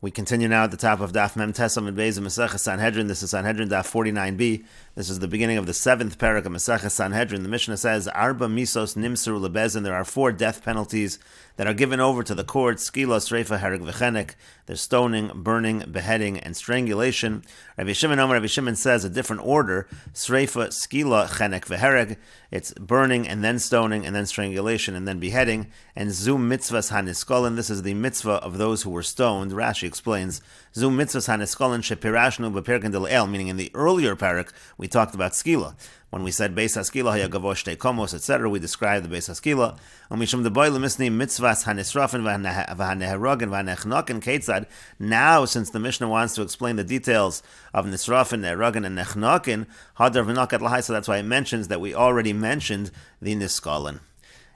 We continue now at the top of Daf Mem Tesam and Beis Meseches Sanhedrin. This is Sanhedrin Daf 49b. This is the beginning of the 7th parak of Meseches Sanhedrin. The Mishnah says, Arba misos nimsur lebezin. There are 4 death penalties that are given over to the court. Skila, Sreifa, Hereg, V'chenek. There's stoning, burning, beheading, and strangulation. Rabbi Shimon says a different order. Sreifa, Skila, Chenek, V'hereg. It's burning, and then stoning, and then strangulation, and then beheading. And Zum mitzvahs haniskolin. This is the mitzvah of those who were stoned. Rashi explains, Zum mitzvahs haniskolin shepirashnu b'perkin del, meaning in the earlier parak, we talked about skila. When we said Beis HaSkila hayagavosh te komos, etc., we described the Beis HaSkila. Umishum deboy lemisni mitzvahs hanisrafin v'haneherogin v'hanechnokin ketzad. Now, since the Mishnah wants to explain the details of nisrafin, neherogin, and nechnokin, hadar v'nokat lahai, so that's why it mentions that we already mentioned the niskolin.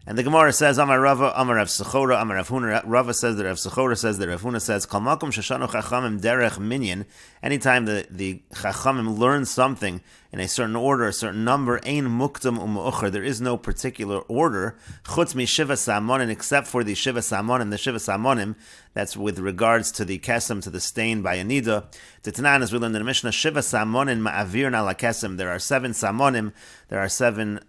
And the Gemara says, Amar Rava, Amar Rav Sechora, Amar Rav Huna. Rava says that Rav Sechora says that Rav Huna says, Kal makom sheshanu chachamim derech minyan. Anytime the chachamim learn something in a certain order, a certain number, ein muktam u'mu'ucher. There is no particular order. Chutz mi shiva samonim, except for the shiva samonim. The shiva samonim, that's with regards to the kesem, to the stain by a nida. Titanan, as we learned in the Mishnah, shiva samonim ma'avir na la kesem. There are 7 samonim. There are 7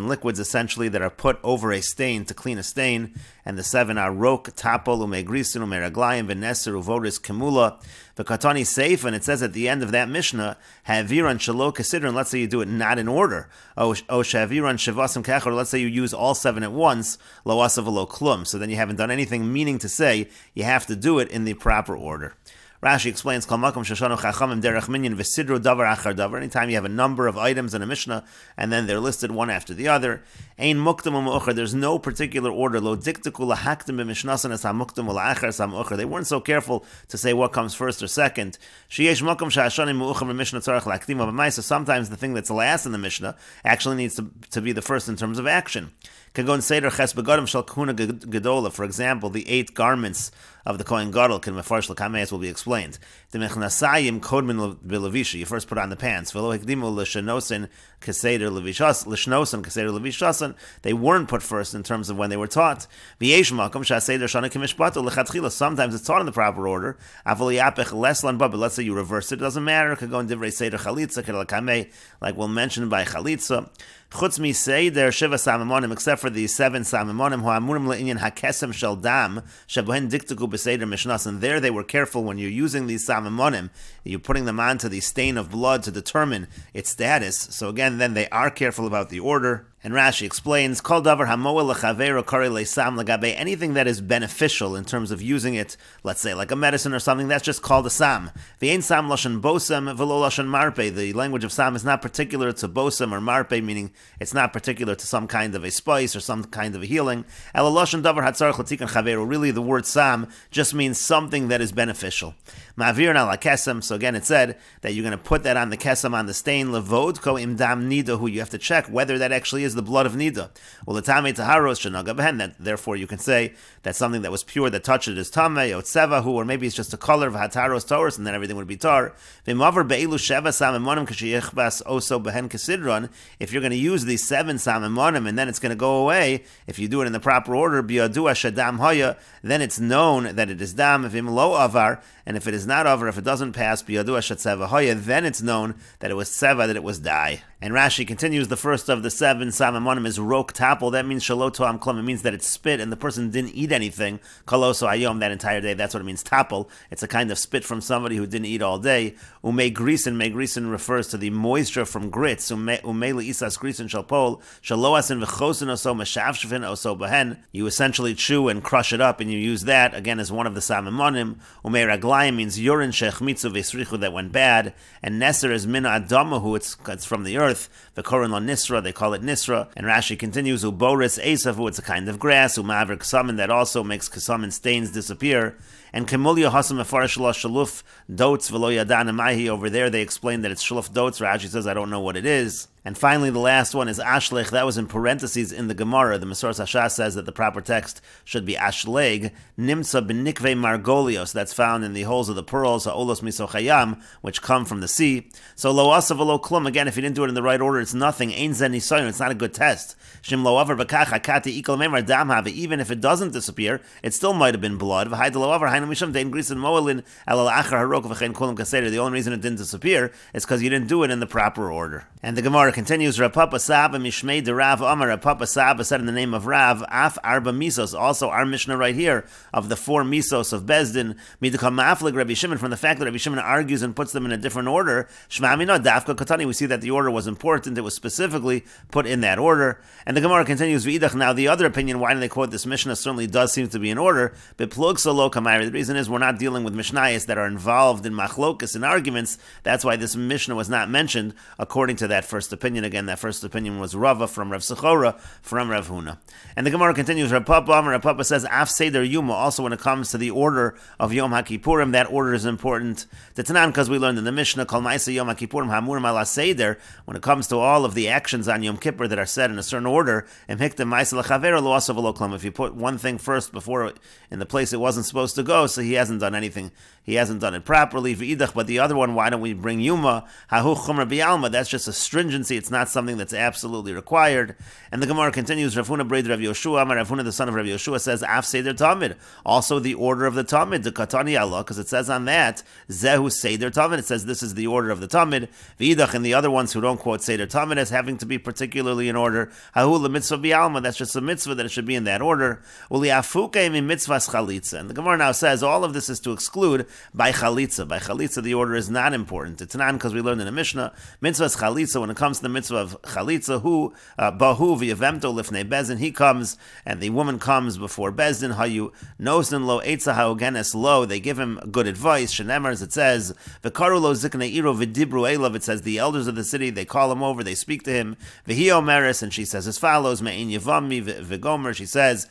liquids essentially that are put over a stain to clean a stain, and the 7 are rok, tapol, umegrisin, umeraglayim, v'neser, uvoris, kemula, v'katani seif, and it says at the end of that Mishnah, haviran shalo kasidran. Let's say you do it not in order. O shaviran shivasim kachor. Let's say you use all 7 at once. Lo asav lo klum. So then you haven't done anything, meaning to say you have to do it in the proper order. Rashi explains, Kal makom sheshanu chachamim derech minyan v'sidru davar achar davar. Anytime you have a number of items in a Mishnah, and then they're listed one after the other, ein muktam u'mu'ucher. There's no particular order. Lo diktiku lahaktim b'mishnasan es hamuktam u'la'achar es hamu'ucher. They weren't so careful to say what comes first or second. Sheyesh makom sha'ashanim mu'ucher b'mishnah tzarech laktima b'maisa. Sometimes the thing that's last in the Mishnah actually needs to be the first in terms of action. Kagon seder ches begadim shel kuna gedola. For example, the 8 garments of the Kohen Gadol can mefarsh l'kameis will be explained. The mechnasayim kodmin b'levisha. You first put on the pants. V'lo hekdimu l'shenosin keseder levishas l'shnosin keseder levishasan. They weren't put first in terms of when they were taught. V'yesh makom shaseder shana kimishpato lechatchila. Sometimes it's taught in the proper order. Avol yapech leslan ba. But let's say you reverse it. It doesn't matter. Kagon divrei seder chalitza kedel kamei, like we'll mention by chalitza. Chutz mi seder shiva samamonim, except for the 7 samamonim who amurim le'inyan hakesem shel dam shebohen diktiku b'seder mishnas. And there they were careful when you're using these samamonim, you're putting them onto the stain of blood to determine its status. So again, then they are careful about the order. And Rashi explains, Kol davar hamoel lechaveiro kari leisam legabe. Anything that is beneficial in terms of using it, let's say like a medicine or something, that's just called a sam. V'ein sam lashon bosem v'lo lashon marpe. The language of sam is not particular to bosem or marpe, meaning it's not particular to some kind of a spice or some kind of a healing. Ela lashon davar hatzarech l'tikan chaveiro. Really, the word sam just means something that is beneficial. Ma'avir na la kesem. So again, it said that you're going to put that on the kesem, on the stain. Levodko im dam nida, who you have to check whether that actually is the blood of nida. Well, the tamei taharos shenaga behen. That therefore you can say that something that was pure that touched it is tamei or tsevahu, or maybe it's just a color of hataros taurus, and then everything would be tar. V'mavar be'ilu sheva samamonim kashiyichbas oso behen kasidron. If you're going to use these 7 samamonim and then it's going to go away, if you do it in the proper order, biadua shadam hoya, then it's known that it is dam. V'im lo avar, and if it is not over, if it doesn't pass, biadua shatzeva hoya, then it's known that it was tseva, that it was dye. And Rashi continues, the first of the 7 samamonim is rok tapel. That means shalo toam klum. It means that it's spit and the person didn't eat anything. Kaloso ayom, that entire day. That's what it means, tapel. It's a kind of spit from somebody who didn't eat all day. Ume grisin refers to the moisture from grits. Umele isas grisin shalpol. Shaloasin v'chosin oso mashavshvin oso behen. You essentially chew and crush it up, and you use that, again, as one of the samamonim. Ume raglayim means urine shechmitzu v'esrichu, that went bad. And neser is mina adamahu, it's from the earth. The korin lo nisra, they call it nisra. And Rashi continues, uboris esavu, it's a kind of grass. Umaver ksamin, that also makes ksamin stains disappear. And kemulya hasam mefarish lo shaluf dotes v'lo yadan mahi. Over there they explain that it's shaluf dotes. Rashi says, I don't know what it is. And finally, the last one is Ashlech. That was in parentheses in the Gemara. The Mesoras Hashas says that the proper text should be Ashleg. Nimtza b'nikvei margolios. That's found in the holes of the pearls, ha'olos misochayam, which come from the sea. So lo asav lo klum. Again, if you didn't do it in the right order, it's nothing. Ein zen nisayon. It's not a good test. Shim lo avar b'kach hakati ikol memar dam have. Even if it doesn't disappear, it still might have been blood. V'hayda lo avar hainu misham dein grisin moelin elal achar harok v'chein kulam kaseder. The only reason it didn't disappear is because you didn't do it in the proper order. And the Gemara continues, Rav Papa Saba Mishmei de Rav Amar. Rav Papa Saba said in the name of Rav, Af Arba Misos. Also, our Mishnah right here of the 4 Misos of Bezdin, Midikam Ma'aflig Rabbi Shimon, from the fact that Rabbi Shimon argues and puts them in a different order. Shma'amina Dafka Katani. We see that the order was important. It was specifically put in that order. And the Gemara continues, V'idach. Now, the other opinion, why do they quote this Mishnah, certainly does seem to be in order. But Plug Solo Kamayri. The reason is we're not dealing with Mishnayos that are involved in machlokas and arguments. That's why this Mishnah was not mentioned according to that first opinion. Again, that first opinion was Rava from Rav Sechora from Rav Huna. And the Gemara continues, Rav Papa says, Af Seder Yuma, also when it comes to the order of Yom HaKippurim, that order is important. The Tanan, because we learned in the Mishnah, Kol Ma'aseh Yom HaKippurim Hamurim Ala Seder, when it comes to all of the actions on Yom Kippur that are said in a certain order, Em Hiktem Ma'aseh L'Chavero Lo Asav Lo Klum. If you put one thing first before in the place it wasn't supposed to go, so he hasn't done anything. He hasn't done it properly. V'idach, but the other one, why don't we bring Yuma? Hahu Chumra B'Yalma. That's just a stringency. It's not something that's absolutely required. And the Gemara continues, Rav Huna Breid Rav Yoshua, Rav Huna the son of Rav Yoshua says, Af Seder Tamid. Also the order of the Tamid, the Katani Allah, because it says on that, Zehu Seder Tamid. It says this is the order of the Tamid. V'idach, and the other ones who don't quote Seder Tamid as having to be particularly in order. Hahu Le Mitzvah B'Yalma. That's just a mitzvah that it should be in that order. Uli Afuke Mi Mitzvahs Chalitza. And the Gemara now says all of this is to exclude by Chalitza. By Chalitza, the order is not important. It's not because we learned in the Mishnah, Mitzvahs Chalitza, when it comes to the mitzvah of Chalitza, who, Bahu v'yavemto lifnei Bezdin, he comes, and the woman comes before Bezdin, hayu nosin lo eitza ha'ogenes lo, they give him good advice, shenemar, as it says, v'karu lo ziknei iro v'dibru elav, it says the elders of the city, they call him over, they speak to him, v'hi omeres, and she says as follows, me'in yavami v'gomer, she says,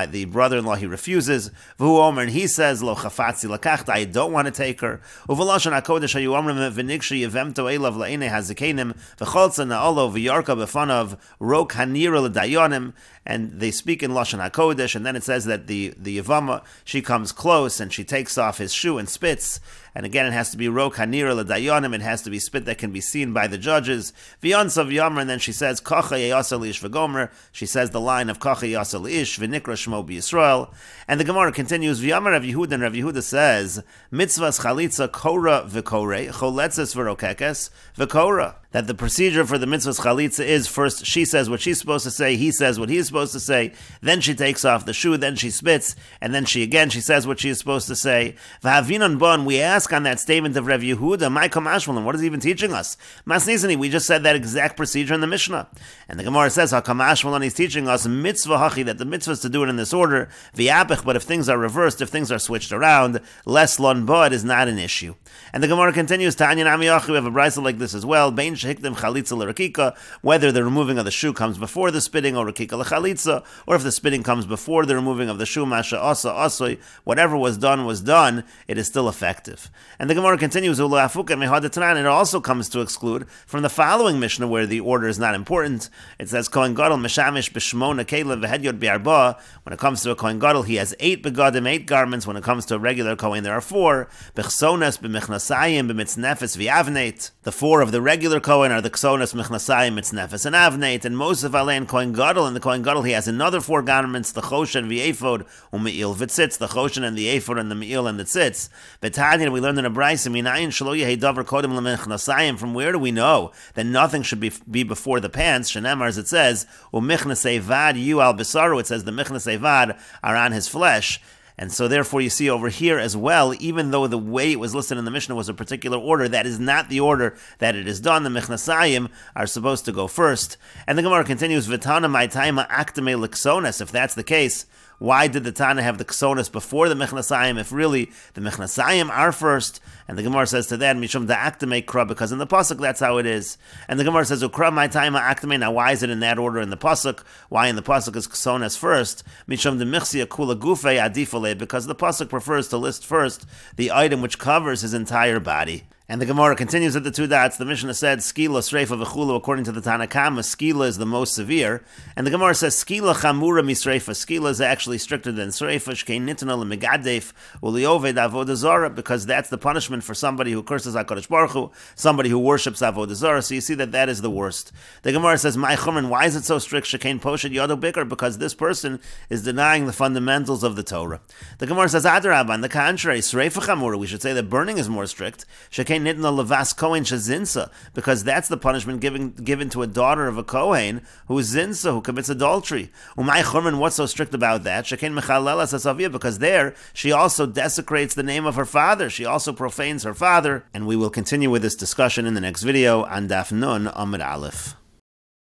the brother-in-law, he refuses, v'hu omer, and he says, lo chafatzi lakachta, I don't want to take her, uv'lashon ha'kodesh hayu omrim v'nikshi yavemto elav la'inei hazikenim, v'cholza na'olo v'yarka b'fanav rok hanira l'dayonim, and they speak in Lashon HaKodesh, and then it says that the Yavama, she comes close, and she takes off his shoe and spits, and again it has to be Rok Hanira L'Dayonim, it has to be spit that can be seen by the judges, V'yonsav Yamar, and then she says, Kacha Yeyasa Lish V'gomer, she says the line of Kacha Yeyasa Lish, V'nikra Shmo B'Yisrael, and the Gemara continues, V'yamar Rav Yehuda, and Rav Yehuda says, Mitzvahs Chalitza Kora V'Kore, Choletzes V'Rokekes V'Kora, that the procedure for the mitzvahs chalitza is first she says what she's supposed to say, he says what he's supposed to say, then she takes off the shoe, then she spits, and then she says what she is supposed to say. V'havinon bon, we ask on that statement of Rav Yehuda, my kamashmalim, what is he even teaching us? Masnizani, we just said that exact procedure in the Mishnah. And the Gemara says, HaKamashmalim, he's teaching us mitzvah hachi, that the mitzvah is to do it in this order, v'yapich, but if things are reversed, if things are switched around, less lon bo, it is not an issue. And the Gemara continues, Tanya Nami Achi, we have a brisa like this as well, Bein shehikdim chalitza l'rakika, whether the removing of the shoe comes before the spitting, or rakika l'chalitza, or if the spitting comes before the removing of the shoe, masha asa asoi, whatever was done, it is still effective. And the Gemara continues, Ulu afuka mehadatanan, it also comes to exclude from the following Mishnah where the order is not important. It says, Kohen Gadol meshamish b'shmona kelev v'hedyot bi'arba, when it comes to a Kohen Gadol, he has 8 begadim, 8 garments. When it comes to a regular Kohen, there are 4. B'chsonas, b'michnasayim, b'mitznefes, v'yavneit. The 4 of the regular Kohen are the Ksonas, Michnasayim, Mitznefes, and Avneit, and Mosef Alein Kohen Gadol, and the Kohen Gadol, he has another 4 garments, the Choshen, v'Ephod, u'Me'il v'Tzitz, the Choshen and the Ephod, and the Me'il and the Tzitz. B'Tanya, we learned in a Brisa, Minayin Shelo Yehei Davar Kodem L'Michnasayim, from where do we know that nothing should be before the pants? Shenemar, as it says, u'Michnasei Vad Yu Al Besaru, it says the Michnasei Vad are on his flesh. And so therefore you see over here as well, even though the way it was listed in the Mishnah was a particular order, that is not the order that it is done. The Michnasayim are supposed to go first. And the Gemara continues, V'tana ma'itayma aktame l'ksonas, if that's the case, why did the Tana have the Ksonas before the Michnasayim, if really the Michnasayim are first? And the Gemara says to that, Mishum da'aktame kra, because in the Pasuk that's how it is. And the Gemara says, Ukra my time aktame, now why is it in that order in the Pasuk? Why in the Pasuk is Ksonas first? Mishum demichsia kula gufe adifale, because the Pasuk prefers to list first the item which covers his entire body. And the Gemara continues at the two dots. The Mishnah said, Skila, Sreifa, V'chulu, according to the Tanakama, Skila is the most severe. And the Gemara says, Skila Chamura Misreifa. Skila is actually stricter than Sreifa, Shkein Nitna L'Megadef, Ulioved Avodah Zarah, because that's the punishment for somebody who curses HaKadosh Baruch Hu, somebody who worships Avodah Zarah. So you see that is the worst. The Gemara says, My Chumran, why is it so strict? Shkein Poshet Yodo Bikr, because this person is denying the fundamentals of the Torah. The Gemara says, Adarabba, on the contrary, Sreifa Chamura, we should say that burning is more strict. Shkein Nitna Levas Kohen Shazinsa, because that's the punishment given to a daughter of a Kohen who is Zinsa, who commits adultery. Umay Churman, what's so strict about that? Shekain Mechalela Sasavia, because there she also desecrates the name of her father. She also profanes her father. And we will continue with this discussion in the next video on Daf Nun Amud Aleph.